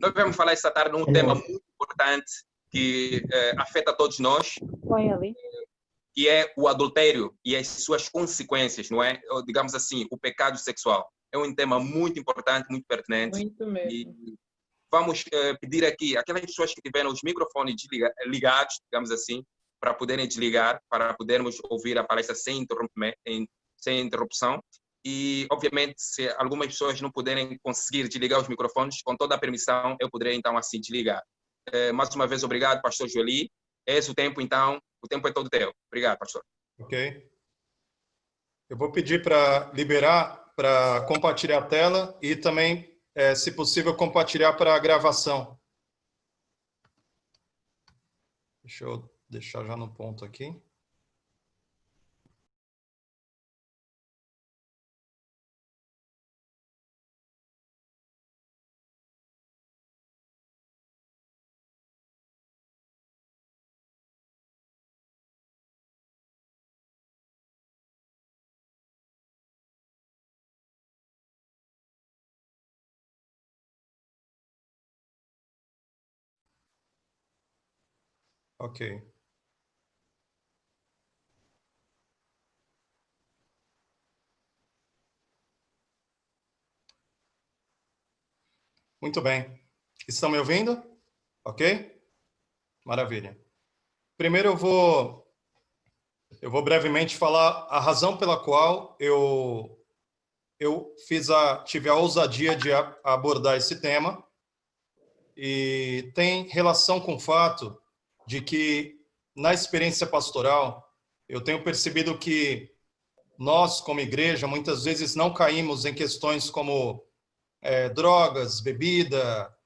Nós vamos falar essa tarde num tema muito importante que afeta todos nós, Põe ali. que é o adultério e as suas consequências, não é? Ou, digamos assim, o pecado sexual. É um tema muito importante, muito pertinente. Muito mesmo. E vamos pedir aqui, aquelas pessoas que tiveram os microfones ligados, digamos assim, para poderem desligar, para podermos ouvir a palestra sem interrupção. E, obviamente, se algumas pessoas não puderem conseguir desligar os microfones, com toda a permissão, eu poderei, então, assim, desligar. Mais uma vez, obrigado, pastor Joeli. Esse é o tempo, então, o tempo é todo teu. Obrigado, pastor. Ok. Eu vou pedir para liberar, para compartilhar a tela e também, se possível, compartilhar para a gravação. Deixa eu deixar já no ponto aqui. Ok. Muito bem. Estão me ouvindo? Ok? Maravilha. Primeiro eu vou brevemente falar a razão pela qual eu tive a ousadia de abordar esse tema, e tem relação com o fato de que, na experiência pastoral, eu tenho percebido que nós, como igreja, muitas vezes não caímos em questões como drogas, bebida,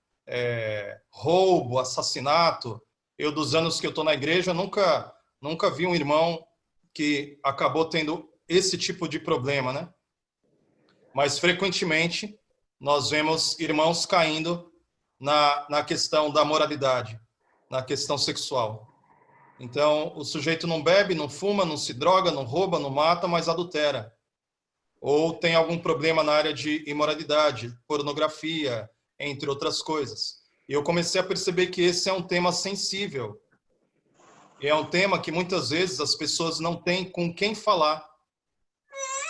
roubo, assassinato. Eu, dos anos que eu estou na igreja, nunca vi um irmão que acabou tendo esse tipo de problema, né? Mas, frequentemente, nós vemos irmãos caindo na questão da moralidade, na questão sexual. Então, o sujeito não bebe, não fuma, não se droga, não rouba, não mata, mas adultera. Ou tem algum problema na área de imoralidade, pornografia, entre outras coisas. E eu comecei a perceber que esse é um tema sensível. E é um tema que, muitas vezes, as pessoas não têm com quem falar.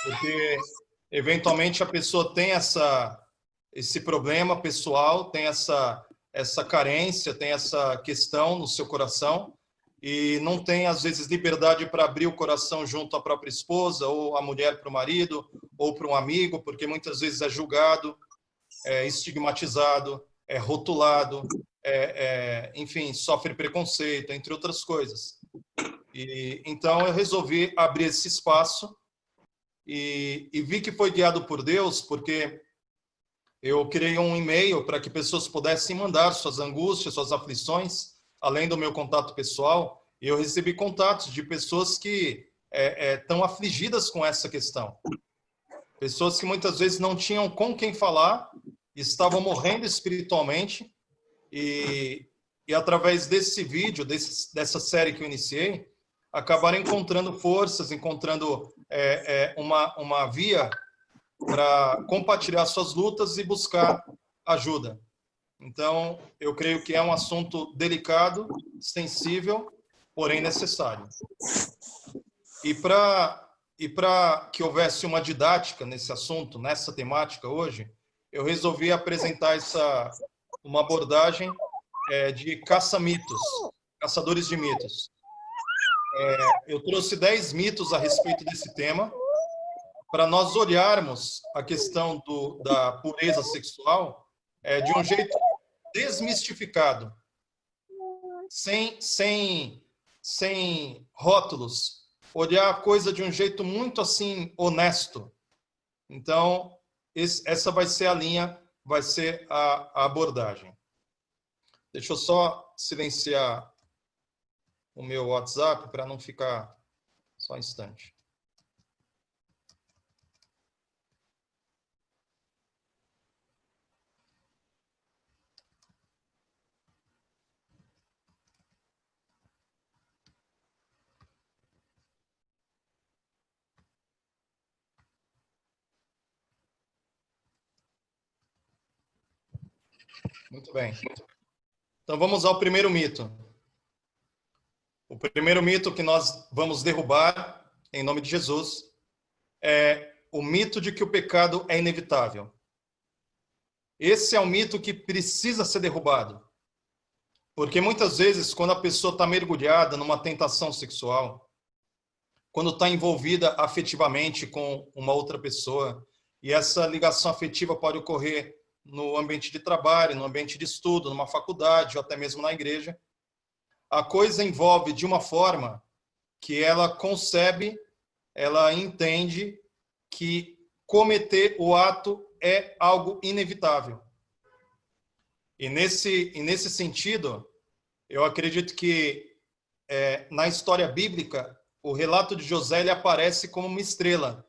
Porque, eventualmente, a pessoa tem esse problema pessoal, tem essa carência, tem essa questão no seu coração, e não tem, às vezes, liberdade para abrir o coração junto à própria esposa, ou a mulher para o marido, ou para um amigo, porque muitas vezes é julgado, é estigmatizado, é rotulado, enfim, sofre preconceito, entre outras coisas. E então eu resolvi abrir esse espaço e vi que foi guiado por Deus, porque eu criei um e-mail para que pessoas pudessem mandar suas angústias, suas aflições, além do meu contato pessoal, e eu recebi contatos de pessoas que estão afligidas com essa questão. Pessoas que muitas vezes não tinham com quem falar, estavam morrendo espiritualmente, e através desse vídeo, dessa série que eu iniciei, acabaram encontrando forças, encontrando uma via para compartilhar suas lutas e buscar ajuda. Então, eu creio que é um assunto delicado, sensível, porém necessário. E para que houvesse uma didática nesse assunto, nessa temática hoje, eu resolvi apresentar uma abordagem de caça-mitos, caçadores de mitos. Eu trouxe 10 mitos a respeito desse tema, para nós olharmos a questão da pureza sexual de um jeito desmistificado, sem rótulos, olhar a coisa de um jeito muito assim honesto. Então, essa vai ser a linha, vai ser a abordagem. Deixa eu só silenciar o meu WhatsApp para não ficar só um instante. Muito bem. Então vamos ao primeiro mito. O primeiro mito que nós vamos derrubar, em nome de Jesus, é o mito de que o pecado é inevitável. Esse é um mito que precisa ser derrubado. Porque muitas vezes, quando a pessoa está mergulhada numa tentação sexual, quando está envolvida afetivamente com uma outra pessoa, e essa ligação afetiva pode ocorrer no ambiente de trabalho, no ambiente de estudo, numa faculdade, ou até mesmo na igreja, a coisa envolve de uma forma que ela concebe, ela entende que cometer o ato é algo inevitável. E nesse sentido, eu acredito que na história bíblica, o relato de José ele aparece como uma estrela,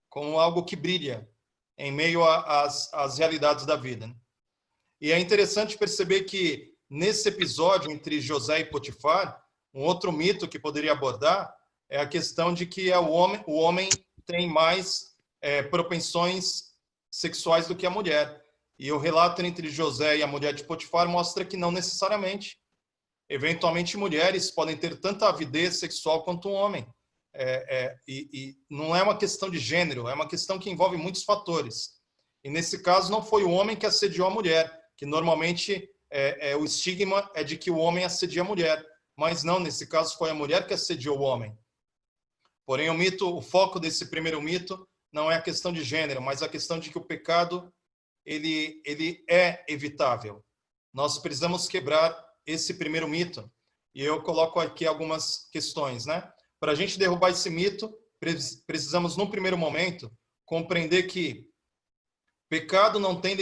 como algo que brilha em meio às realidades da vida. E é interessante perceber que nesse episódio entre José e Potifar, um outro mito que poderia abordar é a questão de que o homem tem mais propensões sexuais do que a mulher. E o relato entre José e a mulher de Potifar mostra que não necessariamente. Eventualmente, mulheres podem ter tanta avidez sexual quanto um homem. E não é uma questão de gênero, é uma questão que envolve muitos fatores. E nesse caso, não foi o homem que assediou a mulher, que normalmente o estigma é de que o homem assedia a mulher. Mas não, nesse caso, foi a mulher que assediou o homem. Porém, o foco desse primeiro mito não é a questão de gênero, mas a questão de que o pecado ele é evitável. Nós precisamos quebrar esse primeiro mito. E eu coloco aqui algumas questões, né? Para a gente derrubar esse mito, precisamos, num primeiro momento, compreender que pecado não tem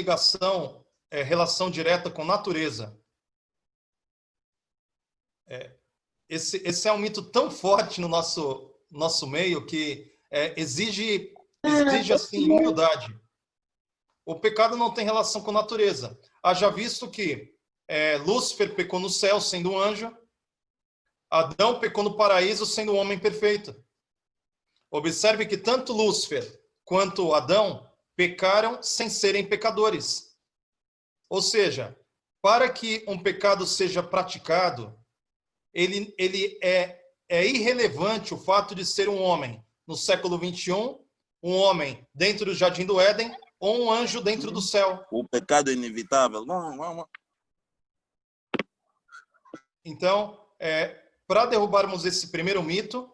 relação direta com natureza. Esse é um mito tão forte no nosso meio que exige assim, humildade. O pecado não tem relação com natureza. Haja visto que Lúcifer pecou no céu, sendo um anjo. Adão pecou no paraíso, sendo um homem perfeito. Observe que tanto Lúcifer quanto Adão pecaram sem serem pecadores. Ou seja, para que um pecado seja praticado, ele é irrelevante o fato de ser um homem no século 21, um homem dentro do Jardim do Éden, ou um anjo dentro do céu. O pecado é inevitável. Não. Então, para derrubarmos esse primeiro mito,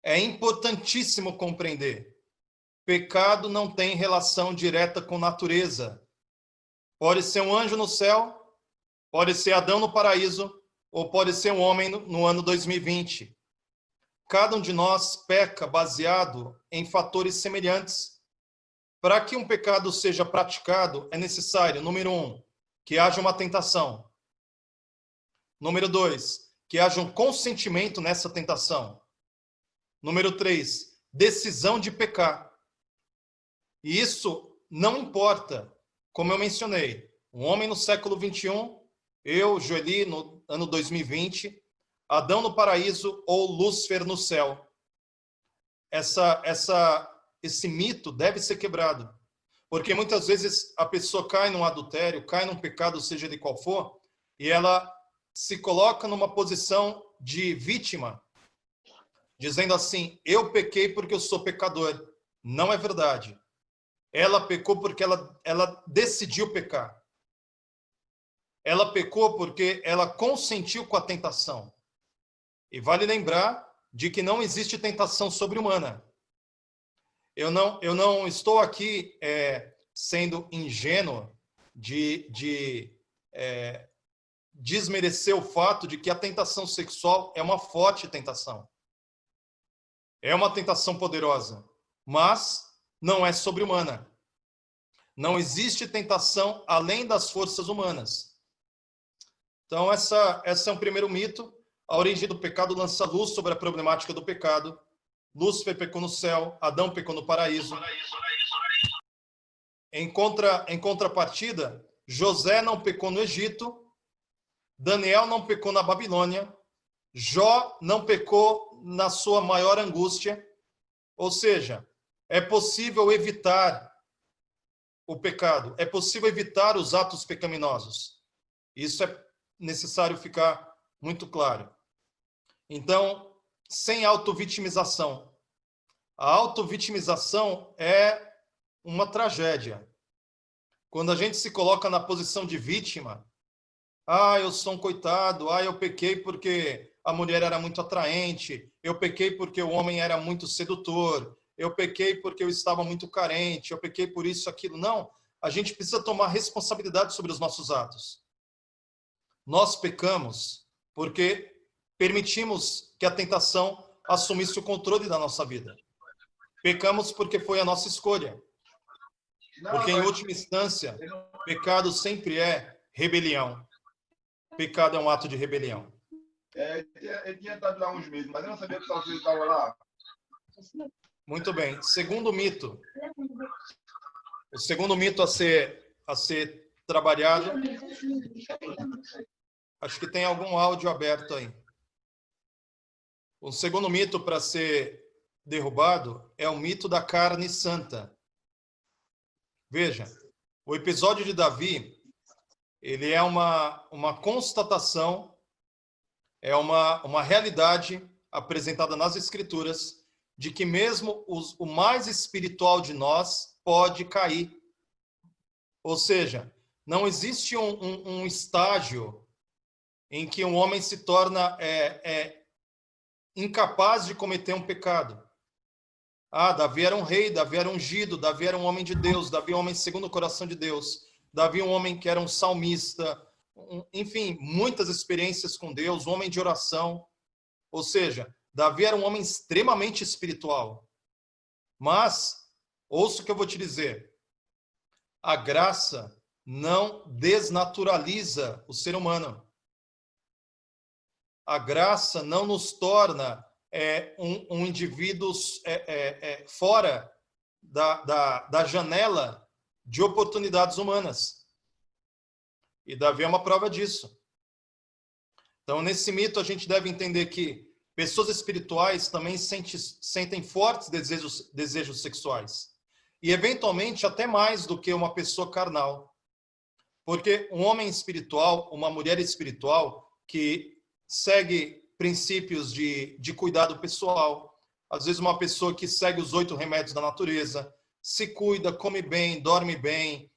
é importantíssimo compreender: pecado não tem relação direta com natureza. Pode ser um anjo no céu, pode ser Adão no paraíso, ou pode ser um homem no ano 2020. Cada um de nós peca baseado em fatores semelhantes. Para que um pecado seja praticado, é necessário, número 1, que haja uma tentação. Número 2, que haja um consentimento nessa tentação. Número 3, decisão de pecar. E isso não importa, como eu mencionei, um homem no século 21, eu, Joeli, no ano 2020, Adão no paraíso ou Lúcifer no céu. Esse mito deve ser quebrado. Porque muitas vezes a pessoa cai num adultério, cai num pecado, seja de qual for, e ela se coloca numa posição de vítima, dizendo assim: eu pequei porque eu sou pecador. Não é verdade. Ela pecou porque ela decidiu pecar. Ela pecou porque ela consentiu com a tentação. E vale lembrar de que não existe tentação sobre-humana. Eu não estou aqui sendo ingênuo de desmerecer o fato de que a tentação sexual é uma forte tentação. É uma tentação poderosa, mas não é sobre-humana. Não existe tentação além das forças humanas. Então, essa é um primeiro mito. A origem do pecado lança luz sobre a problemática do pecado. Lúcifer pecou no céu, Adão pecou no paraíso. Em contrapartida, José não pecou no Egito, Daniel não pecou na Babilônia, Jó não pecou na sua maior angústia. Ou seja, é possível evitar o pecado, é possível evitar os atos pecaminosos. Isso é necessário ficar muito claro. Então, sem autovitimização. A autovitimização é uma tragédia. Quando a gente se coloca na posição de vítima, eu sou um coitado, eu pequei porque a mulher era muito atraente, eu pequei porque o homem era muito sedutor, eu pequei porque eu estava muito carente, eu pequei por isso, aquilo. Não, a gente precisa tomar responsabilidade sobre os nossos atos. Nós pecamos porque permitimos que a tentação assumisse o controle da nossa vida. Pecamos porque foi a nossa escolha. Porque, em última instância, pecado sempre é rebelião. Pecado é um ato de rebelião. Ele tinha estado lá uns meses, mas eu não sabia que ele estava lá. Muito bem. Segundo mito. O segundo mito a ser trabalhado. Acho que tem algum áudio aberto aí. O segundo mito para ser derrubado é o mito da carne santa. Veja, o episódio de Davi, ele é uma constatação, é uma realidade apresentada nas Escrituras de que mesmo o mais espiritual de nós pode cair. Ou seja, não existe um estágio em que um homem se torna incapaz de cometer um pecado. Davi era um rei, Davi era ungido, Davi era um homem de Deus, Davi um homem segundo o coração de Deus, Davi um homem que era um salmista, enfim, muitas experiências com Deus, um homem de oração. Ou seja, Davi era um homem extremamente espiritual. Mas, ouça o que eu vou te dizer, a graça não desnaturaliza o ser humano. A graça não nos torna um indivíduo fora da janela de oportunidades humanas. E Davi é uma prova disso. Então, nesse mito, a gente deve entender que pessoas espirituais também sentem fortes desejos sexuais. E, eventualmente, até mais do que uma pessoa carnal. Porque um homem espiritual, uma mulher espiritual, que segue princípios de cuidado pessoal, às vezes uma pessoa que segue os 8 remédios da natureza, se cuida, come bem, dorme bem,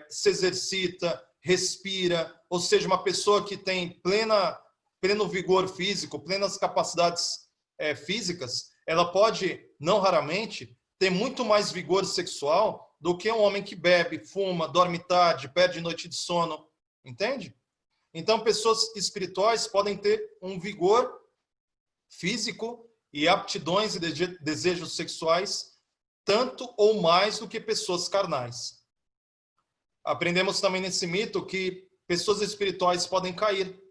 se exercita, respira, ou seja, uma pessoa que tem pleno vigor físico, plenas capacidades físicas, ela pode, não raramente, ter muito mais vigor sexual do que um homem que bebe, fuma, dorme tarde, perde noite de sono, entende? Então, pessoas espirituais podem ter um vigor físico e aptidões e desejos sexuais tanto ou mais do que pessoas carnais. Aprendemos também nesse mito que pessoas espirituais podem cair.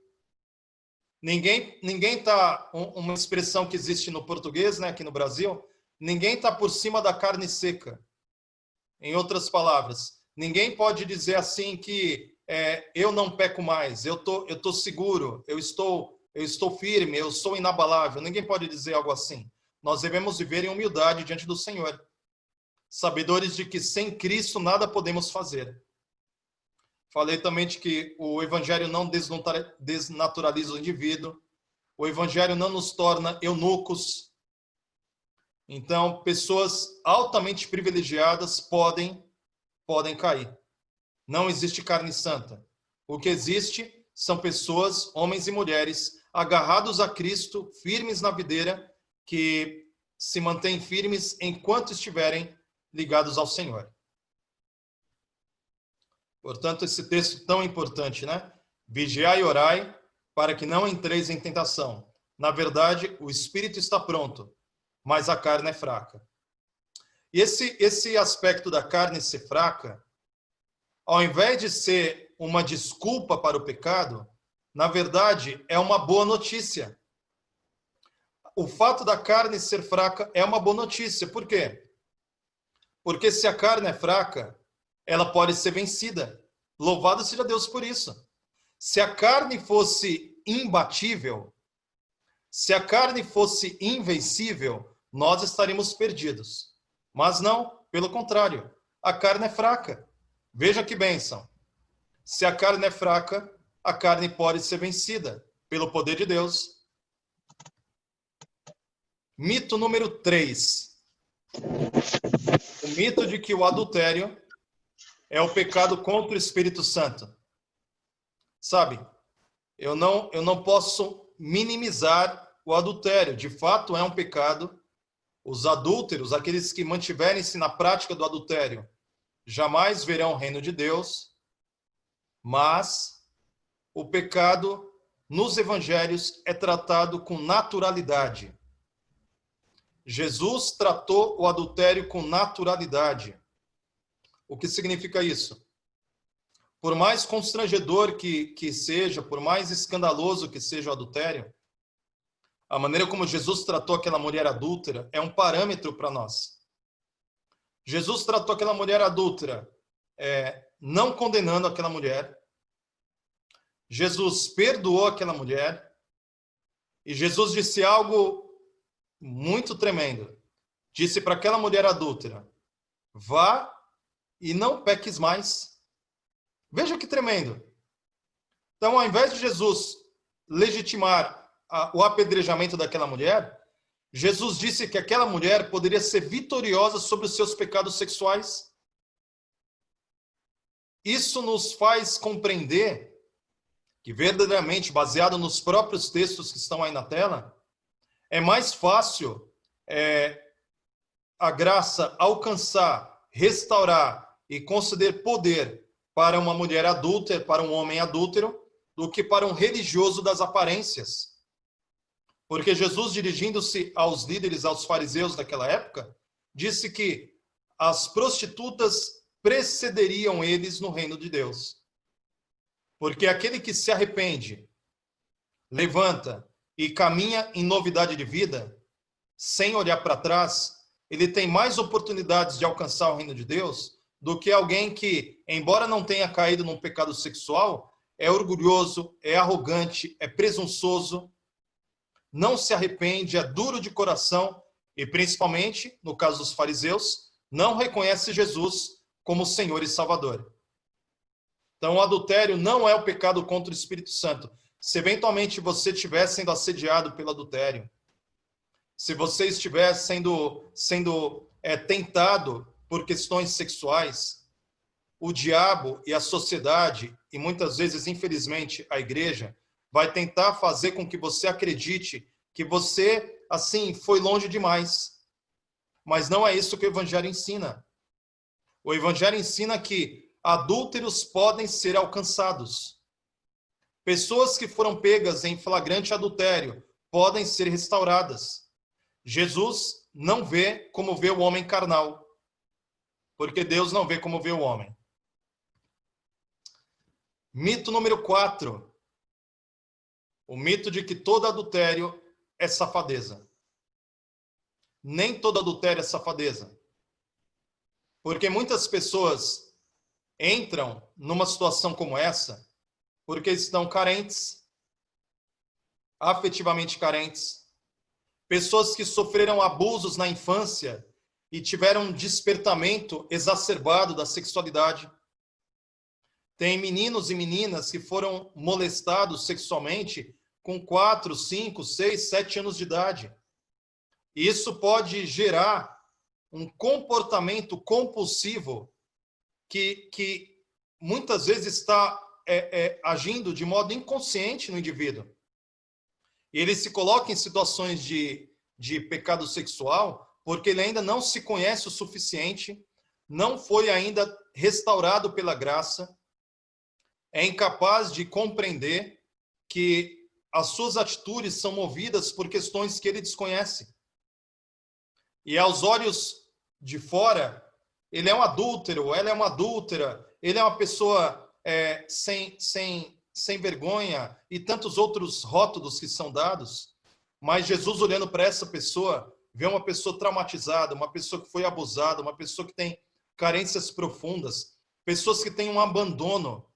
Ninguém está, uma expressão que existe no português, né, aqui no Brasil, ninguém está por cima da carne seca. Em outras palavras, ninguém pode dizer assim que eu não peco mais, eu tô seguro, eu estou firme, eu sou inabalável. Ninguém pode dizer algo assim. Nós devemos viver em humildade diante do Senhor, sabedores de que sem Cristo nada podemos fazer. Falei também de que o Evangelho não desnaturaliza o indivíduo, o Evangelho não nos torna eunucos. Então, pessoas altamente privilegiadas podem cair. Não existe carne santa. O que existe são pessoas, homens e mulheres, agarrados a Cristo, firmes na videira, que se mantêm firmes enquanto estiverem ligados ao Senhor. Portanto, esse texto tão importante, né? Vigiai e orai para que não entreis em tentação. Na verdade, o espírito está pronto, mas a carne é fraca. E esse aspecto da carne ser fraca, ao invés de ser uma desculpa para o pecado, na verdade, é uma boa notícia. O fato da carne ser fraca é uma boa notícia. Por quê? Porque se a carne é fraca, ela pode ser vencida. Louvado seja Deus por isso. Se a carne fosse imbatível, se a carne fosse invencível, nós estaríamos perdidos. Mas não, pelo contrário, a carne é fraca. Veja que bênção. Se a carne é fraca, a carne pode ser vencida pelo poder de Deus. Mito número 3. O mito de que o adultério é o pecado contra o Espírito Santo. Sabe, eu não posso minimizar o adultério. De fato, é um pecado. Os adúlteros, aqueles que mantiverem-se na prática do adultério, jamais verão o reino de Deus. Mas o pecado nos evangelhos é tratado com naturalidade. Jesus tratou o adultério com naturalidade. O que significa isso? Por mais constrangedor que seja, por mais escandaloso que seja o adultério, a maneira como Jesus tratou aquela mulher adúltera é um parâmetro para nós. Jesus tratou aquela mulher adúltera não condenando aquela mulher. Jesus perdoou aquela mulher. E Jesus disse algo muito tremendo. Disse para aquela mulher adúltera: vá e não peques mais. Veja que tremendo. Então, ao invés de Jesus legitimar o apedrejamento daquela mulher, Jesus disse que aquela mulher poderia ser vitoriosa sobre os seus pecados sexuais. Isso nos faz compreender que, verdadeiramente, baseado nos próprios textos que estão aí na tela, é mais fácil a graça alcançar, restaurar e conceder poder para uma mulher adúltera, para um homem adúltero, do que para um religioso das aparências. Porque Jesus, dirigindo-se aos líderes, aos fariseus daquela época, disse que as prostitutas precederiam eles no reino de Deus. Porque aquele que se arrepende, levanta e caminha em novidade de vida, sem olhar para trás, ele tem mais oportunidades de alcançar o reino de Deus do que alguém que, embora não tenha caído num pecado sexual, é orgulhoso, é arrogante, é presunçoso, não se arrepende, é duro de coração e, principalmente, no caso dos fariseus, não reconhece Jesus como Senhor e Salvador. Então, o adultério não é o pecado contra o Espírito Santo. Se eventualmente você estiver sendo assediado pelo adultério, se você estiver sendo tentado por questões sexuais, o diabo e a sociedade, e muitas vezes, infelizmente, a igreja, vai tentar fazer com que você acredite que você, assim, foi longe demais. Mas não é isso que o Evangelho ensina. O Evangelho ensina que adúlteros podem ser alcançados. Pessoas que foram pegas em flagrante adultério podem ser restauradas. Jesus não vê como vê o homem carnal, porque Deus não vê como vê o homem. Mito número 4. O mito de que todo adultério é safadeza. Nem todo adultério é safadeza. Porque muitas pessoas entram numa situação como essa porque estão carentes, afetivamente carentes. Pessoas que sofreram abusos na infância e tiveram um despertamento exacerbado da sexualidade. Tem meninos e meninas que foram molestados sexualmente com 4, 5, 6, 7 anos de idade. E isso pode gerar um comportamento compulsivo que muitas vezes está agindo de modo inconsciente no indivíduo. E ele se coloca em situações de pecado sexual porque ele ainda não se conhece o suficiente, não foi ainda restaurado pela graça, é incapaz de compreender que as suas atitudes são movidas por questões que ele desconhece. E aos olhos de fora, ele é um adúltero, ela é uma adúltera, ele é uma pessoa sem vergonha e tantos outros rótulos que são dados. Mas Jesus, olhando para essa pessoa, vê uma pessoa traumatizada, uma pessoa que foi abusada, uma pessoa que tem carências profundas, pessoas que têm um abandono,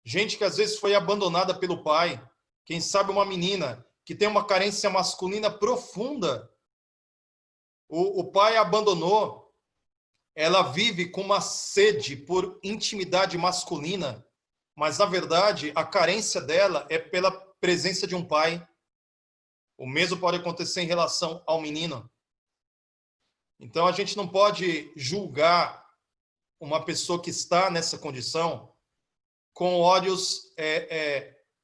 gente que às vezes foi abandonada pelo pai, quem sabe uma menina que tem uma carência masculina profunda. O pai a abandonou, ela vive com uma sede por intimidade masculina, mas, na verdade, a carência dela é pela presença de um pai. O mesmo pode acontecer em relação ao menino. Então, a gente não pode julgar uma pessoa que está nessa condição com olhos,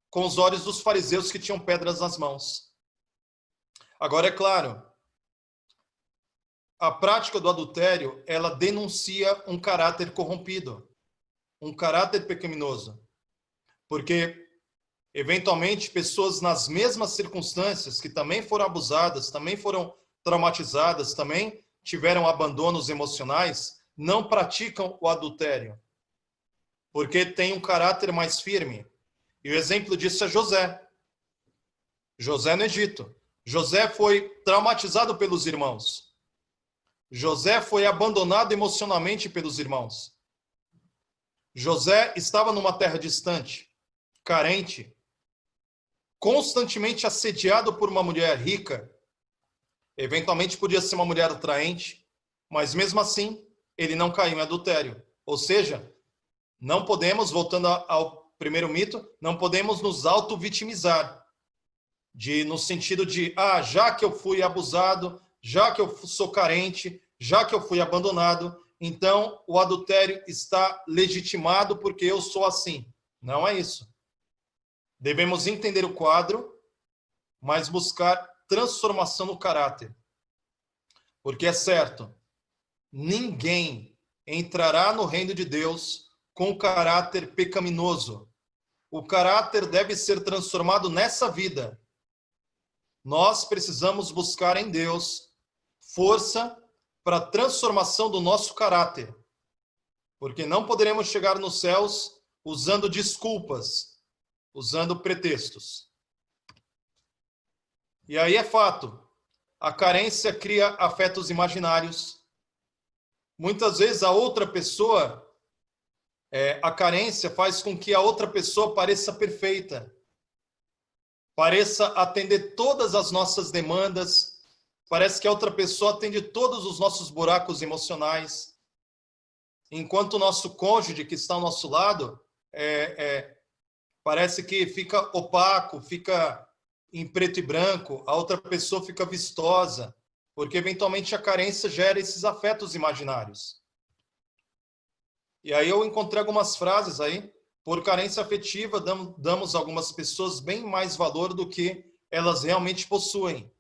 com os olhos dos fariseus que tinham pedras nas mãos. Agora, é claro, a prática do adultério, ela denuncia um caráter corrompido, um caráter pecaminoso. Porque, eventualmente, pessoas nas mesmas circunstâncias, que também foram abusadas, também foram traumatizadas, também tiveram abandonos emocionais, não praticam o adultério, porque tem um caráter mais firme. E o exemplo disso é José. José no Egito. José foi traumatizado pelos irmãos. José foi abandonado emocionalmente pelos irmãos. José estava numa terra distante, carente, constantemente assediado por uma mulher rica. Eventualmente podia ser uma mulher atraente, mas mesmo assim ele não caiu em adultério. Ou seja, não podemos, voltando ao primeiro mito, não podemos nos auto-vitimizar. No sentido de, já que eu fui abusado, já que eu sou carente, já que eu fui abandonado, então o adultério está legitimado porque eu sou assim. Não é isso. Devemos entender o quadro, mas buscar transformação no caráter. Porque é certo, ninguém entrará no reino de Deus com caráter pecaminoso. O caráter deve ser transformado nessa vida. Nós precisamos buscar em Deus força para a transformação do nosso caráter. Porque não poderemos chegar nos céus usando desculpas, usando pretextos. E aí é fato, a carência cria afetos imaginários. Muitas vezes a outra pessoa, a carência faz com que a outra pessoa pareça perfeita, pareça atender todas as nossas demandas, parece que a outra pessoa atende todos os nossos buracos emocionais, enquanto o nosso cônjuge que está ao nosso lado parece que fica opaco, fica em preto e branco, a outra pessoa fica vistosa, porque eventualmente a carência gera esses afetos imaginários. E aí eu encontrei algumas frases aí. Por carência afetiva, damos a algumas pessoas bem mais valor do que elas realmente possuem.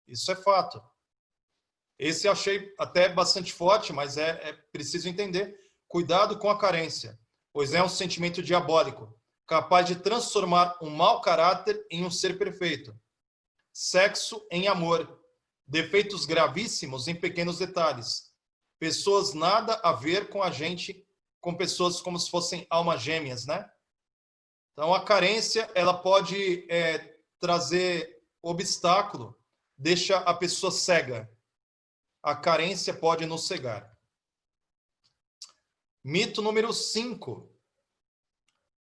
Isso é fato. Esse eu achei até bastante forte, mas é preciso entender. Cuidado com a carência, pois é um sentimento diabólico, capaz de transformar um mau caráter em um ser perfeito. Sexo em amor. Defeitos gravíssimos em pequenos detalhes. Pessoas nada a ver com a gente, com pessoas como se fossem almas gêmeas, né? Então, a carência, ela pode trazer obstáculo, deixa a pessoa cega. A carência pode nos cegar. Mito número 5.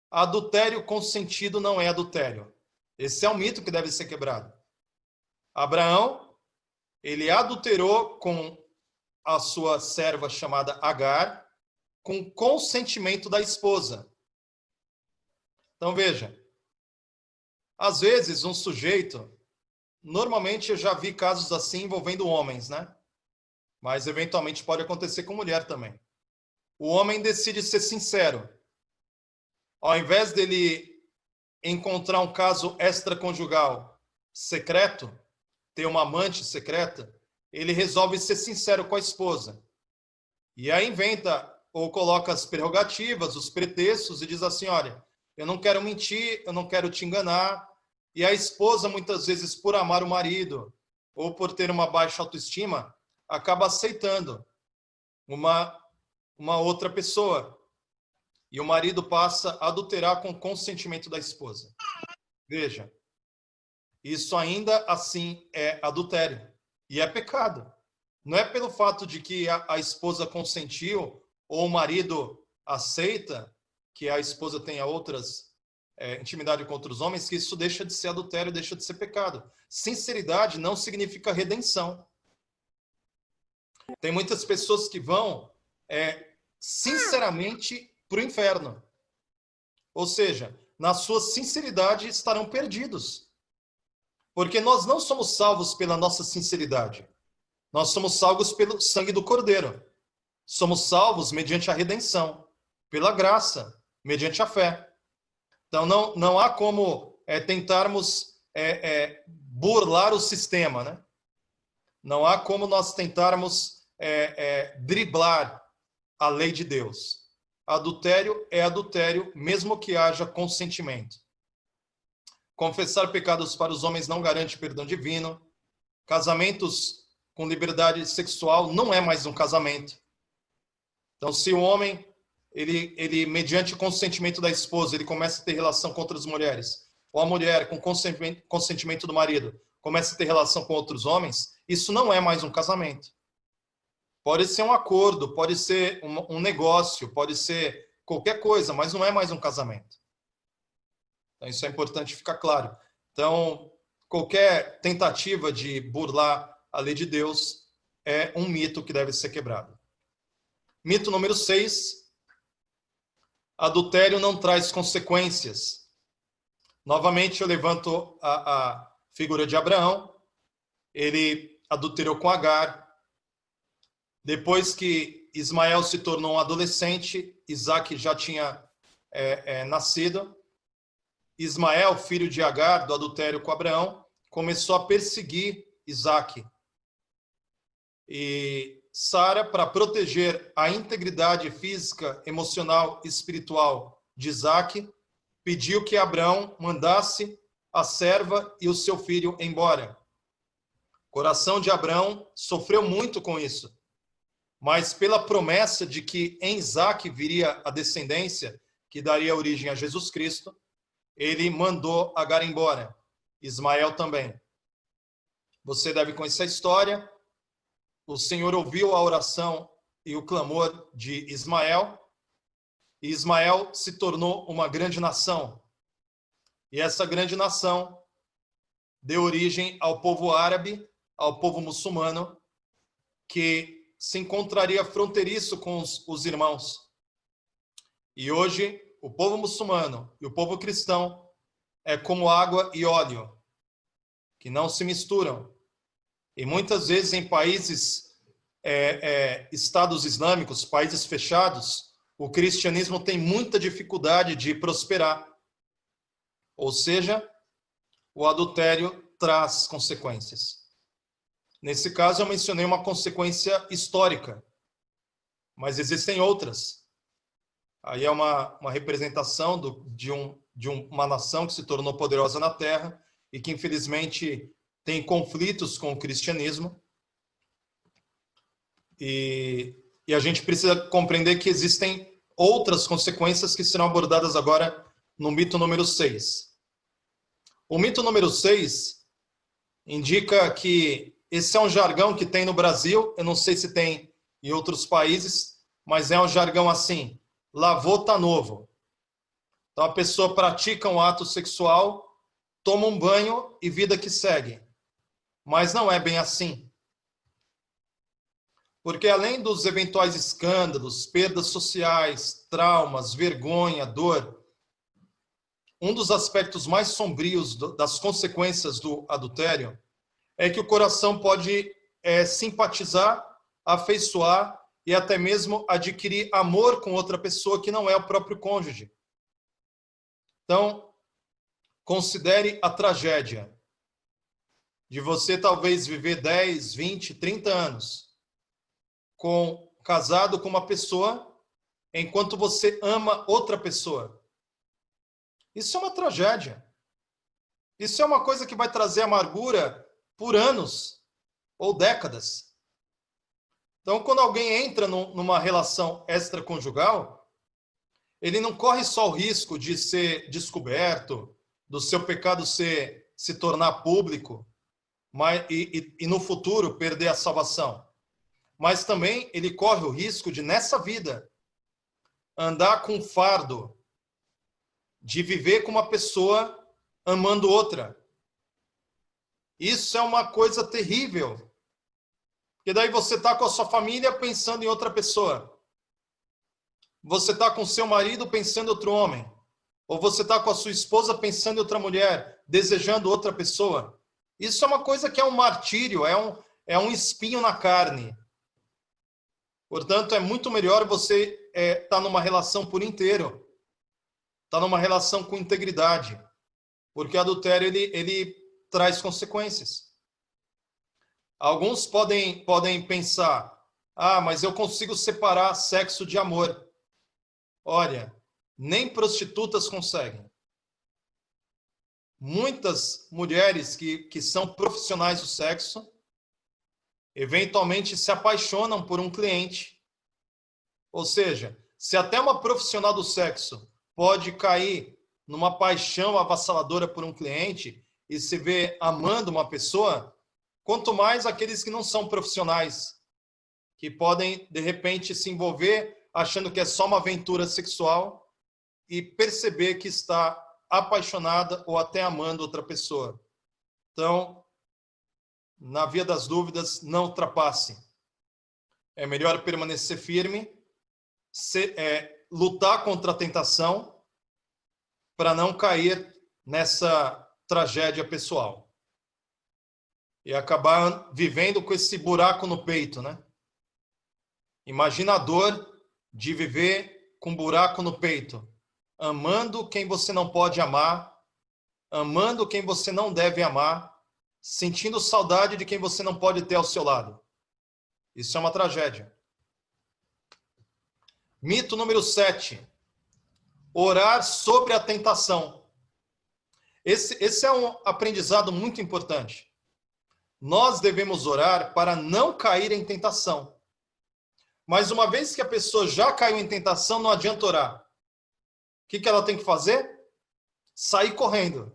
Adultério consentido não é adultério. Esse é um mito que deve ser quebrado. Abraão, ele adulterou com a sua serva chamada Agar, com consentimento da esposa. Então, veja, às vezes um sujeito, normalmente eu já vi casos assim envolvendo homens, né? Mas eventualmente pode acontecer com mulher também. O homem decide ser sincero. Ao invés dele encontrar um caso extraconjugal secreto, ter uma amante secreta, ele resolve ser sincero com a esposa. E aí inventa ou coloca as prerrogativas, os pretextos e diz assim, olha, eu não quero mentir, eu não quero te enganar. E a esposa, muitas vezes, por amar o marido ou por ter uma baixa autoestima, acaba aceitando uma outra pessoa. E o marido passa a adulterar com o consentimento da esposa. Veja, isso ainda assim é adultério. E é pecado. Não é pelo fato de que a esposa consentiu ou o marido aceita que a esposa tenha outras intimidade com outros homens, que isso deixa de ser adultério, deixa de ser pecado. Sinceridade não significa redenção. Tem muitas pessoas que vão, sinceramente, para o inferno. Ou seja, na sua sinceridade estarão perdidos. Porque nós não somos salvos pela nossa sinceridade. Nós somos salvos pelo sangue do Cordeiro. Somos salvos mediante a redenção, pela graça, mediante a fé. Então, não há como tentarmos burlar o sistema, né? Não há como nós tentarmos driblar a lei de Deus. Adultério é adultério, mesmo que haja consentimento. Confessar pecados para os homens não garante perdão divino. Casamentos com liberdade sexual não é mais um casamento. Então, se o homem, ele mediante o consentimento da esposa, ele começa a ter relação com outras mulheres, ou a mulher, com consentimento do marido, começa a ter relação com outros homens, isso não é mais um casamento. Pode ser um acordo, pode ser um negócio, pode ser qualquer coisa, mas não é mais um casamento. Então, isso é importante ficar claro. Então, qualquer tentativa de burlar a lei de Deus é um mito que deve ser quebrado. Mito número 6. Adultério não traz consequências. Novamente, eu levanto a figura de Abraão. Ele adulterou com Agar. Depois que Ismael se tornou um adolescente, Isaac já tinha nascido. Ismael, filho de Agar, do adultério com Abraão, começou a perseguir Isaac. E Sara, para proteger a integridade física, emocional e espiritual de Isaac, pediu que Abraão mandasse a serva e o seu filho embora. O coração de Abraão sofreu muito com isso, mas pela promessa de que em Isaac viria a descendência que daria origem a Jesus Cristo, ele mandou Agar embora. Ismael também. Você deve conhecer a história. O Senhor ouviu a oração e o clamor de Ismael, e Ismael se tornou uma grande nação. E essa grande nação deu origem ao povo árabe, ao povo muçulmano, que se encontraria fronteiriço com os irmãos. E hoje, o povo muçulmano e o povo cristão é como água e óleo, que não se misturam. E muitas vezes em países, estados islâmicos, países fechados, o cristianismo tem muita dificuldade de prosperar. Ou seja, o adultério traz consequências. Nesse caso, eu mencionei uma consequência histórica, mas existem outras. Aí é uma representação de uma nação que se tornou poderosa na Terra e que, infelizmente, tem conflitos com o cristianismo. E a gente precisa compreender que existem outras consequências que serão abordadas agora no mito número 6. O mito número 6 indica que esse é um jargão que tem no Brasil, eu não sei se tem em outros países, mas é um jargão assim: lavou, tá novo. Então a pessoa pratica um ato sexual, toma um banho e vida que segue. Mas não é bem assim. Porque além dos eventuais escândalos, perdas sociais, traumas, vergonha, dor, um dos aspectos mais sombrios das consequências do adultério é que o coração pode simpatizar, afeiçoar e até mesmo adquirir amor com outra pessoa que não é o próprio cônjuge. Então, considere a tragédia de você talvez viver 10, 20, 30 anos casado com uma pessoa enquanto você ama outra pessoa. Isso é uma tragédia. Isso é uma coisa que vai trazer amargura por anos ou décadas. Então, quando alguém entra numa relação extraconjugal, ele não corre só o risco de ser descoberto, do seu pecado se tornar público, e no futuro perder a salvação. Mas também ele corre o risco de, nessa vida, andar com o fardo de viver com uma pessoa amando outra. Isso é uma coisa terrível. Porque daí você está com a sua família pensando em outra pessoa. Você está com seu marido pensando em outro homem. Ou você está com a sua esposa pensando em outra mulher, desejando outra pessoa. Isso é uma coisa que é um martírio, é um espinho na carne. Portanto, é muito melhor você estar numa relação por inteiro. Estar numa relação com integridade. Porque o adultério, ele traz consequências. Alguns podem pensar, mas eu consigo separar sexo de amor. Olha, nem prostitutas conseguem. Muitas mulheres que são profissionais do sexo, eventualmente se apaixonam por um cliente. Ou seja, se até uma profissional do sexo pode cair numa paixão avassaladora por um cliente e se vê amando uma pessoa, quanto mais aqueles que não são profissionais, que podem, de repente, se envolver achando que é só uma aventura sexual e perceber que está apaixonada ou até amando outra pessoa. Então, na via das dúvidas, não ultrapasse. É melhor permanecer firme, lutar contra a tentação para não cair nessa tragédia pessoal. E acabar vivendo com esse buraco no peito, né? Imagina a dor de viver com um buraco no peito, amando quem você não pode amar, amando quem você não deve amar, sentindo saudade de quem você não pode ter ao seu lado. Isso é uma tragédia. Mito número 7. Orar sobre a tentação. Esse é um aprendizado muito importante. Nós devemos orar para não cair em tentação. Mas uma vez que a pessoa já caiu em tentação, não adianta orar. O que ela tem que fazer? Sair correndo.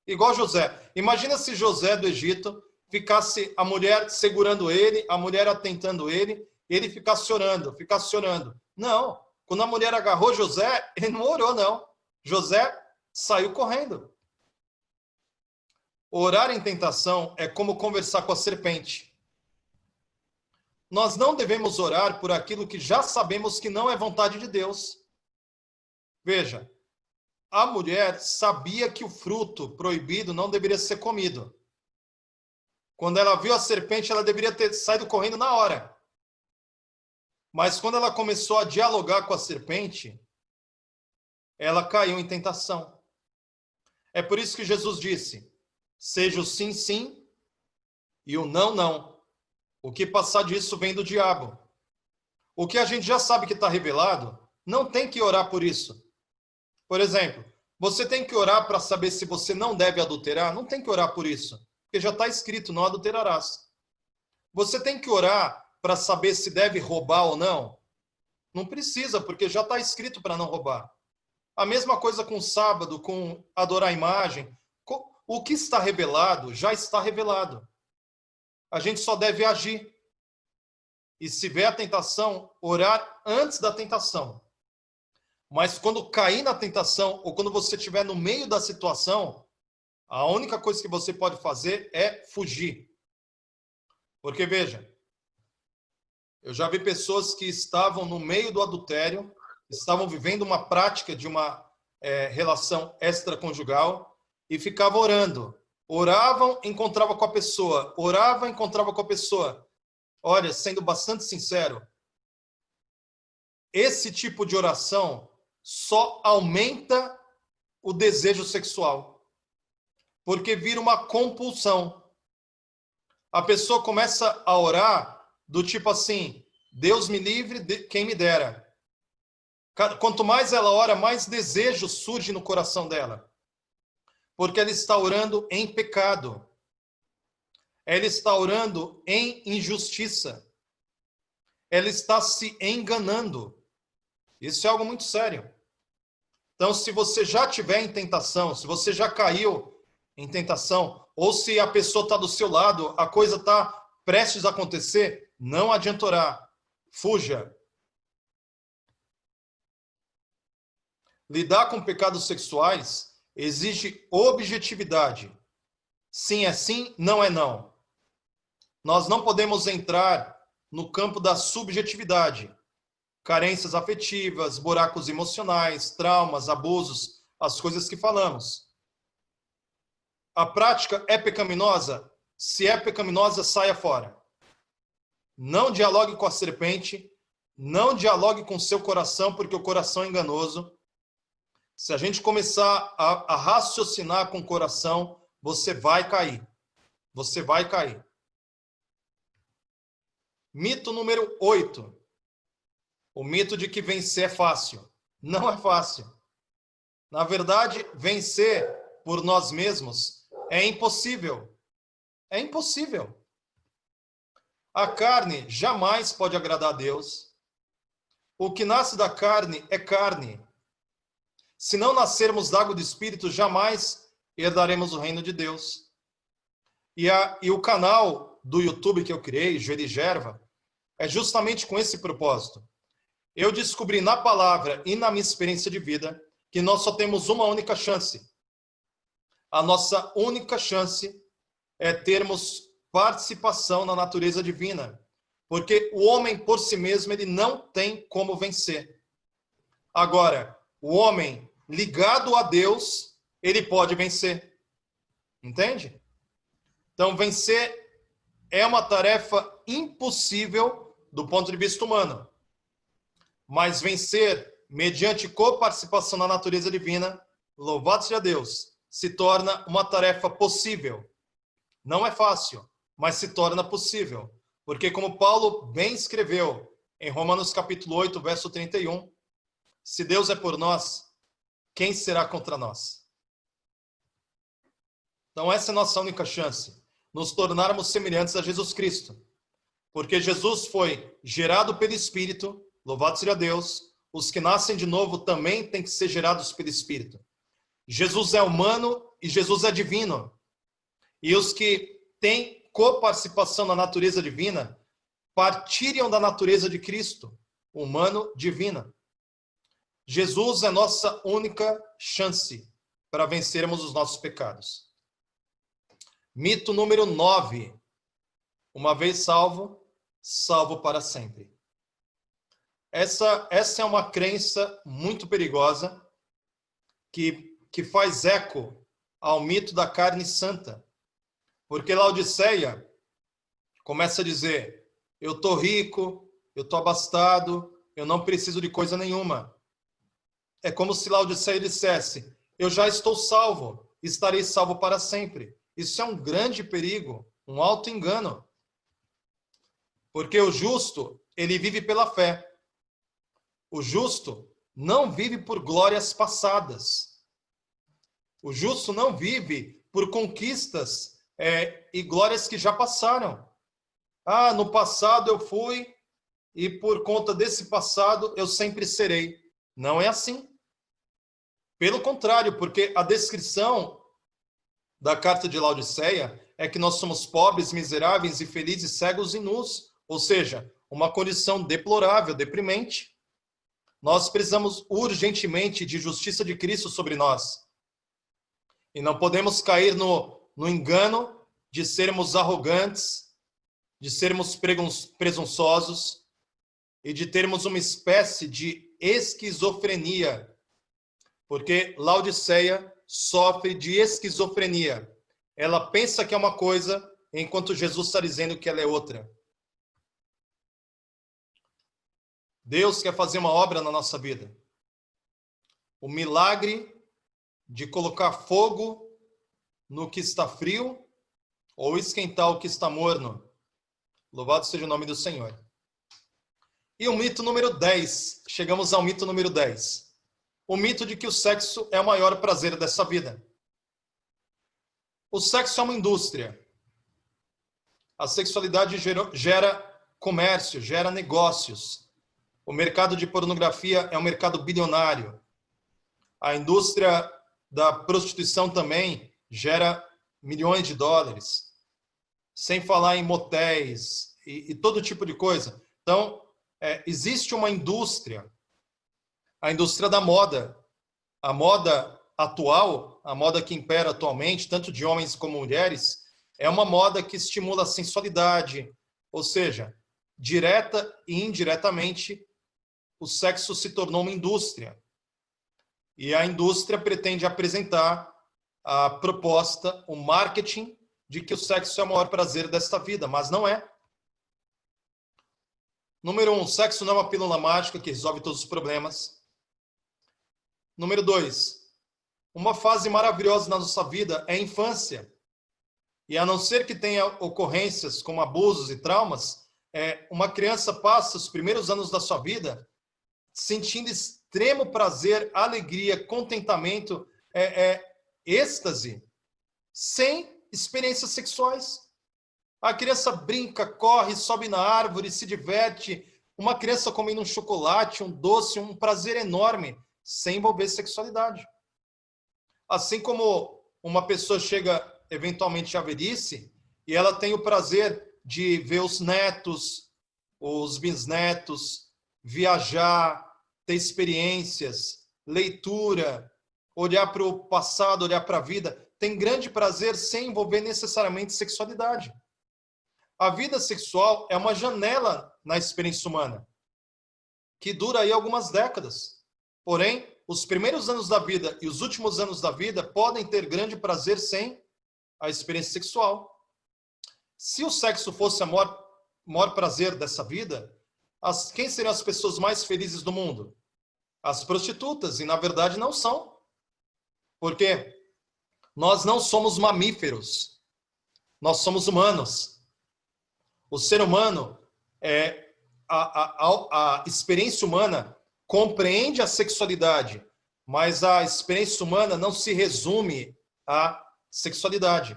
Igual José. Imagina se José do Egito ficasse a mulher segurando ele, a mulher atentando ele ficasse chorando. Não. Quando a mulher agarrou José, ele não orou, não. José saiu correndo. Orar em tentação é como conversar com a serpente. Nós não devemos orar por aquilo que já sabemos que não é vontade de Deus. Veja, a mulher sabia que o fruto proibido não deveria ser comido. Quando ela viu a serpente, ela deveria ter saído correndo na hora. Mas quando ela começou a dialogar com a serpente, ela caiu em tentação. É por isso que Jesus disse: seja o sim, sim, e o não, não. O que passar disso vem do diabo. O que a gente já sabe que está revelado, não tem que orar por isso. Por exemplo, você tem que orar para saber se você não deve adulterar? Não tem que orar por isso, porque já está escrito, não adulterarás. Você tem que orar para saber se deve roubar ou não? Não precisa, porque já está escrito para não roubar. A mesma coisa com o sábado, com adorar a imagem. O que está revelado, já está revelado. A gente só deve agir. E se vier a tentação, orar antes da tentação. Mas quando cair na tentação, ou quando você estiver no meio da situação, a única coisa que você pode fazer é fugir. Porque, veja, eu já vi pessoas que estavam no meio do adultério, estavam vivendo uma prática de uma relação extraconjugal e ficavam orando. Oravam, encontravam com a pessoa. Oravam, encontravam com a pessoa. Olha, sendo bastante sincero, esse tipo de oração só aumenta o desejo sexual. Porque vira uma compulsão. A pessoa começa a orar do tipo assim: Deus me livre, quem me dera. Quanto mais ela ora, mais desejo surge no coração dela. Porque ela está orando em pecado. Ela está orando em injustiça. Ela está se enganando. Isso é algo muito sério. Então, se você já tiver em tentação, se você já caiu em tentação, ou se a pessoa está do seu lado, a coisa está prestes a acontecer, não adianta orar. Fuja. Lidar com pecados sexuais exige objetividade. Sim é sim, não é não. nós não podemos entrar no campo da subjetividade. Carências afetivas, buracos emocionais, traumas, abusos, as coisas que falamos. A prática é pecaminosa? Se é pecaminosa, saia fora. Não dialogue com a serpente, não dialogue com seu coração, porque o coração é enganoso. Se a gente começar a raciocinar com o coração, você vai cair. Você vai cair. Mito número 8. O mito de que vencer é fácil. Não é fácil. Na verdade, vencer por nós mesmos é impossível. É impossível. A carne jamais pode agradar a Deus. O que nasce da carne é carne. Se não nascermos da água do Espírito, jamais herdaremos o reino de Deus. E o canal do YouTube que eu criei, Joeli Gerva, é justamente com esse propósito. Eu descobri na palavra e na minha experiência de vida que nós só temos uma única chance. A nossa única chance é termos participação na natureza divina. Porque o homem por si mesmo, ele não tem como vencer. Agora, o homem ligado a Deus, ele pode vencer. Entende? Então, vencer é uma tarefa impossível do ponto de vista humano. Mas vencer mediante coparticipação na natureza divina, louvado seja Deus, se torna uma tarefa possível. Não é fácil, mas se torna possível. Porque como Paulo bem escreveu em Romanos capítulo 8, verso 31, se Deus é por nós, quem será contra nós? Então essa é a nossa única chance, nos tornarmos semelhantes a Jesus Cristo. Porque Jesus foi gerado pelo Espírito, louvado seja Deus, os que nascem de novo também têm que ser gerados pelo Espírito. Jesus é humano e Jesus é divino. E os que têm coparticipação na natureza divina partilham da natureza de Cristo, humano-divina. Jesus é nossa única chance para vencermos os nossos pecados. Mito número 9. Uma vez salvo, salvo para sempre. Essa é uma crença muito perigosa que faz eco ao mito da carne santa. Porque Laodiceia começa a dizer, eu estou rico, eu estou abastado, eu não preciso de coisa nenhuma. É como se Laodiceia dissesse, eu já estou salvo, estarei salvo para sempre. Isso é um grande perigo, um alto engano. Porque o justo, ele vive pela fé. O justo não vive por glórias passadas. O justo não vive por conquistas e glórias que já passaram. Ah, no passado eu fui e por conta desse passado eu sempre serei. Não é assim. Pelo contrário, porque a descrição da carta de Laodiceia é que nós somos pobres, miseráveis, infelizes, cegos e nus. Ou seja, uma condição deplorável, deprimente. Nós precisamos urgentemente de justiça de Cristo sobre nós. E não podemos cair no engano de sermos arrogantes, de sermos presunçosos e de termos uma espécie de esquizofrenia. Porque Laodiceia sofre de esquizofrenia. Ela pensa que é uma coisa, enquanto Jesus está dizendo que ela é outra. Deus quer fazer uma obra na nossa vida. O milagre de colocar fogo no que está frio ou esquentar o que está morno. Louvado seja o nome do Senhor. E o mito número 10. Chegamos ao mito número 10. O mito de que o sexo é o maior prazer dessa vida. O sexo é uma indústria. A sexualidade gera comércio, gera negócios. O mercado de pornografia é um mercado bilionário. A indústria da prostituição também gera milhões de dólares. Sem falar em motéis e todo tipo de coisa. Então, existe uma indústria. A indústria da moda. A moda atual, a moda que impera atualmente, tanto de homens como mulheres, é uma moda que estimula a sensualidade, ou seja, direta e indiretamente, o sexo se tornou uma indústria. E a indústria pretende apresentar a proposta, o marketing, de que o sexo é o maior prazer desta vida, mas não é. Número 1, sexo não é uma pílula mágica que resolve todos os problemas. Número 2, uma fase maravilhosa na nossa vida é a infância. E a não ser que tenha ocorrências como abusos e traumas, uma criança passa os primeiros anos da sua vida sentindo extremo prazer, alegria, contentamento, êxtase, sem experiências sexuais. A criança brinca, corre, sobe na árvore, se diverte. Uma criança comendo um chocolate, um doce, um prazer enorme, sem envolver sexualidade. Assim como uma pessoa chega eventualmente à velhice e ela tem o prazer de ver os netos, os bisnetos, viajar, ter experiências, leitura, olhar para o passado, olhar para a vida, tem grande prazer sem envolver necessariamente sexualidade. A vida sexual é uma janela na experiência humana, que dura aí algumas décadas. Porém, os primeiros anos da vida e os últimos anos da vida podem ter grande prazer sem a experiência sexual. Se o sexo fosse o maior prazer dessa vida, quem seriam as pessoas mais felizes do mundo? As prostitutas, e na verdade não são. Porque nós não somos mamíferos, nós somos humanos. O ser humano, a experiência humana compreende a sexualidade, mas a experiência humana não se resume à sexualidade.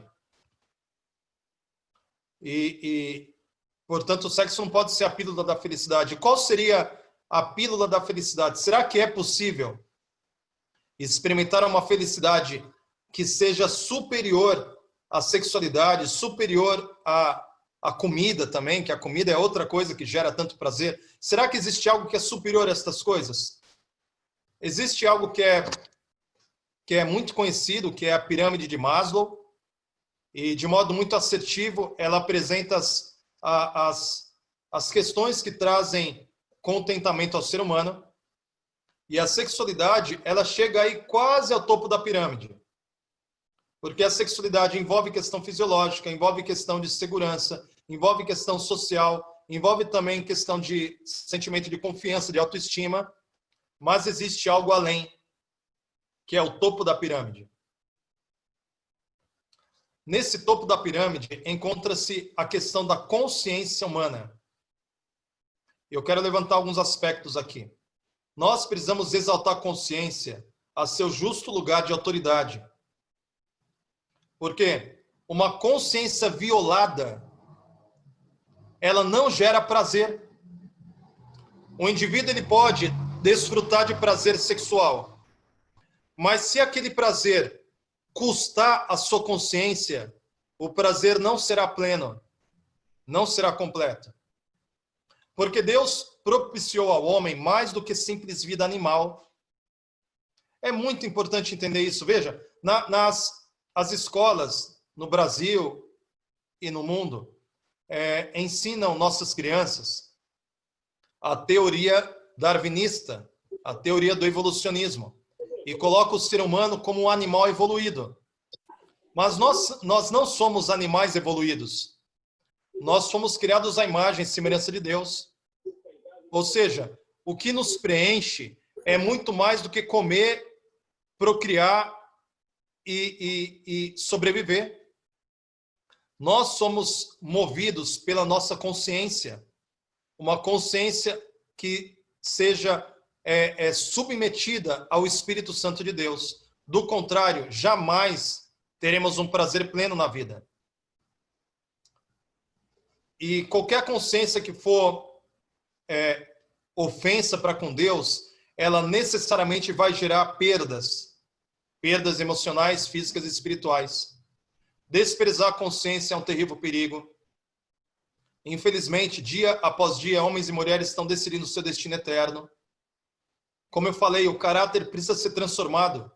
Portanto, o sexo não pode ser a pílula da felicidade. Qual seria a pílula da felicidade? Será que é possível experimentar uma felicidade que seja superior à sexualidade, superior à comida também, que a comida é outra coisa que gera tanto prazer? Será que existe algo que é superior a estas coisas? Existe algo que é muito conhecido, que é a pirâmide de Maslow, e de modo muito assertivo ela apresenta as questões que trazem contentamento ao ser humano. E a sexualidade, ela chega aí quase ao topo da pirâmide. Porque a sexualidade envolve questão fisiológica, envolve questão de segurança, envolve questão social, envolve também questão de sentimento de confiança, de autoestima, mas existe algo além, que é o topo da pirâmide. Nesse topo da pirâmide encontra-se a questão da consciência humana. Eu quero levantar alguns aspectos aqui. Nós precisamos exaltar a consciência a seu justo lugar de autoridade. Porque uma consciência violada, ela não gera prazer. O indivíduo ele pode desfrutar de prazer sexual, mas se aquele prazer custar a sua consciência, o prazer não será pleno, não será completo. Porque Deus propiciou ao homem mais do que simples vida animal. É muito importante entender isso. Veja, as escolas no Brasil e no mundo ensinam nossas crianças a teoria darwinista, a teoria do evolucionismo, e colocam o ser humano como um animal evoluído. Mas nós não somos animais evoluídos. Nós fomos criados à imagem e semelhança de Deus. Ou seja, o que nos preenche é muito mais do que comer, procriar e sobreviver. Nós somos movidos pela nossa consciência, uma consciência que seja submetida ao Espírito Santo de Deus. Do contrário, jamais teremos um prazer pleno na vida. E qualquer consciência que for ofensa para com Deus, ela necessariamente vai gerar perdas emocionais, físicas e espirituais. Desprezar a consciência é um terrível perigo. Infelizmente, dia após dia, homens e mulheres estão decidindo o seu destino eterno. Como eu falei, o caráter precisa ser transformado.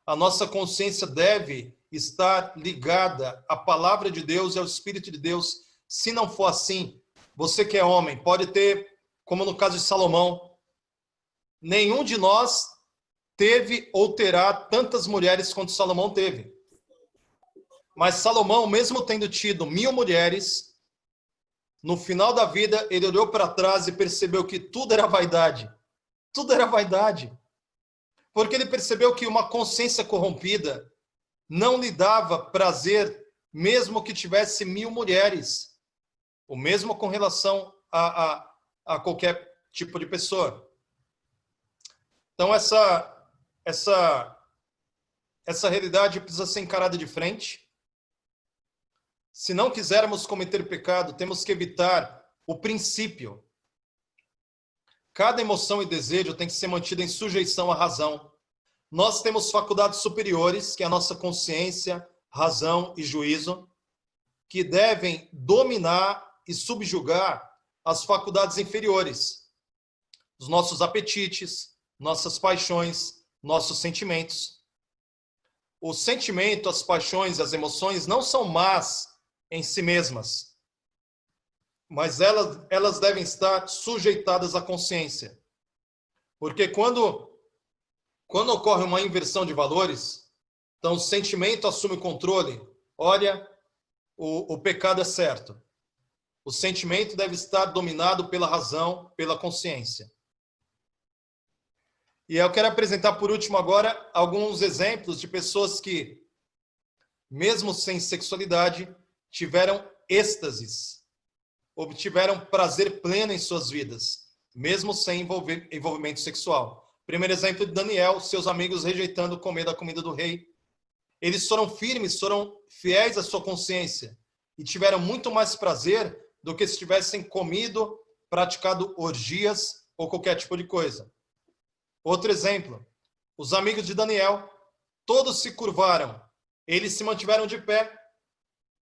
A nossa consciência deve estar ligada à palavra de Deus e ao Espírito de Deus. Se não for assim, você que é homem, pode ter, como no caso de Salomão, nenhum de nós teve ou terá tantas mulheres quanto Salomão teve. Mas Salomão, mesmo tendo tido 1000 mulheres, no final da vida, ele olhou para trás e percebeu que tudo era vaidade. Tudo era vaidade. Porque ele percebeu que uma consciência corrompida não lhe dava prazer, mesmo que tivesse 1000 mulheres. O mesmo com relação a qualquer tipo de pessoa. Então, essa realidade precisa ser encarada de frente. Se não quisermos cometer pecado, temos que evitar o princípio. Cada emoção e desejo tem que ser mantida em sujeição à razão. Nós temos faculdades superiores, que é a nossa consciência, razão e juízo, que devem dominar e subjugar as faculdades inferiores. Os nossos apetites, nossas paixões, nossos sentimentos. O sentimento, as paixões, as emoções não são más em si mesmas, mas elas devem estar sujeitadas à consciência. Porque quando ocorre uma inversão de valores, então o sentimento assume o controle. Olha, o pecado é certo. O sentimento deve estar dominado pela razão, pela consciência. E eu quero apresentar por último agora alguns exemplos de pessoas que, mesmo sem sexualidade, tiveram êxtases, obtiveram prazer pleno em suas vidas, mesmo sem envolvimento sexual. Primeiro exemplo de Daniel, seus amigos rejeitando comer da comida do rei. Eles foram firmes, foram fiéis à sua consciência e tiveram muito mais prazer do que se tivessem comido, praticado orgias ou qualquer tipo de coisa. Outro exemplo, os amigos de Daniel, todos se curvaram, eles se mantiveram de pé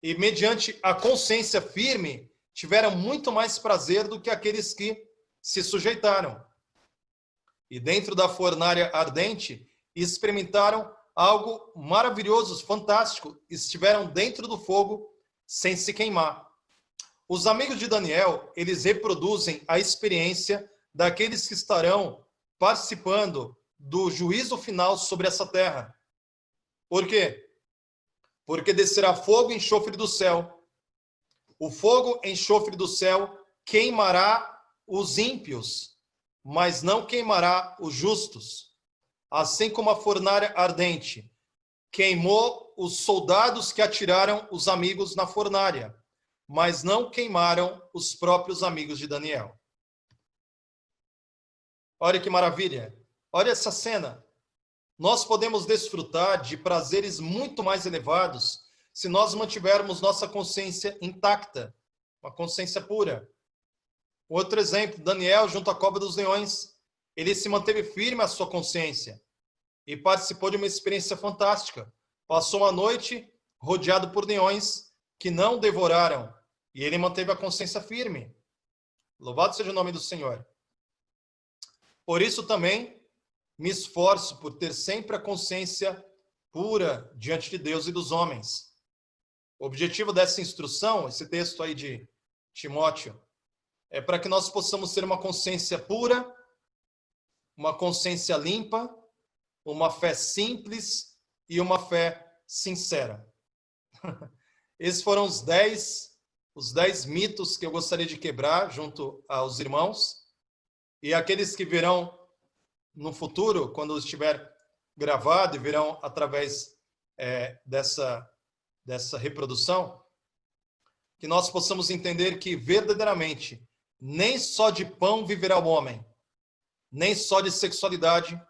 e, mediante a consciência firme, tiveram muito mais prazer do que aqueles que se sujeitaram. E dentro da fornalha ardente, experimentaram algo maravilhoso, fantástico, estiveram dentro do fogo sem se queimar. Os amigos de Daniel, eles reproduzem a experiência daqueles que estarão participando do juízo final sobre essa terra. Por quê? Porque descerá fogo e enxofre do céu. O fogo e enxofre do céu queimará os ímpios, mas não queimará os justos. Assim como a fornalha ardente queimou os soldados que atiraram os amigos na fornalha, mas não queimaram os próprios amigos de Daniel. Olha que maravilha. Olha essa cena. Nós podemos desfrutar de prazeres muito mais elevados se nós mantivermos nossa consciência intacta, uma consciência pura. Outro exemplo, Daniel junto à cova dos leões. Ele se manteve firme à sua consciência e participou de uma experiência fantástica. Passou uma noite rodeado por leões que não devoraram e ele manteve a consciência firme. Louvado seja o nome do Senhor. Por isso também me esforço por ter sempre a consciência pura diante de Deus e dos homens. O objetivo dessa instrução, esse texto aí de Timóteo, é para que nós possamos ter uma consciência pura, uma consciência limpa, uma fé simples e uma fé sincera. Esses foram os 10 mitos que eu gostaria de quebrar junto aos irmãos. E aqueles que virão no futuro, quando estiver gravado e virão através dessa reprodução, que nós possamos entender que verdadeiramente nem só de pão viverá o homem, nem só de sexualidade,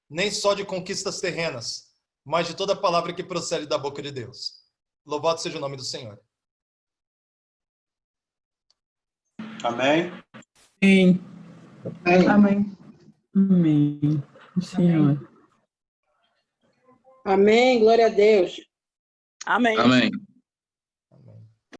nem só de conquistas terrenas, mas de toda palavra que procede da boca de Deus. Louvado seja o nome do Senhor. Amém. Amém. Amém. Amém. Senhor. Amém. Glória a Deus. Amém. Amém.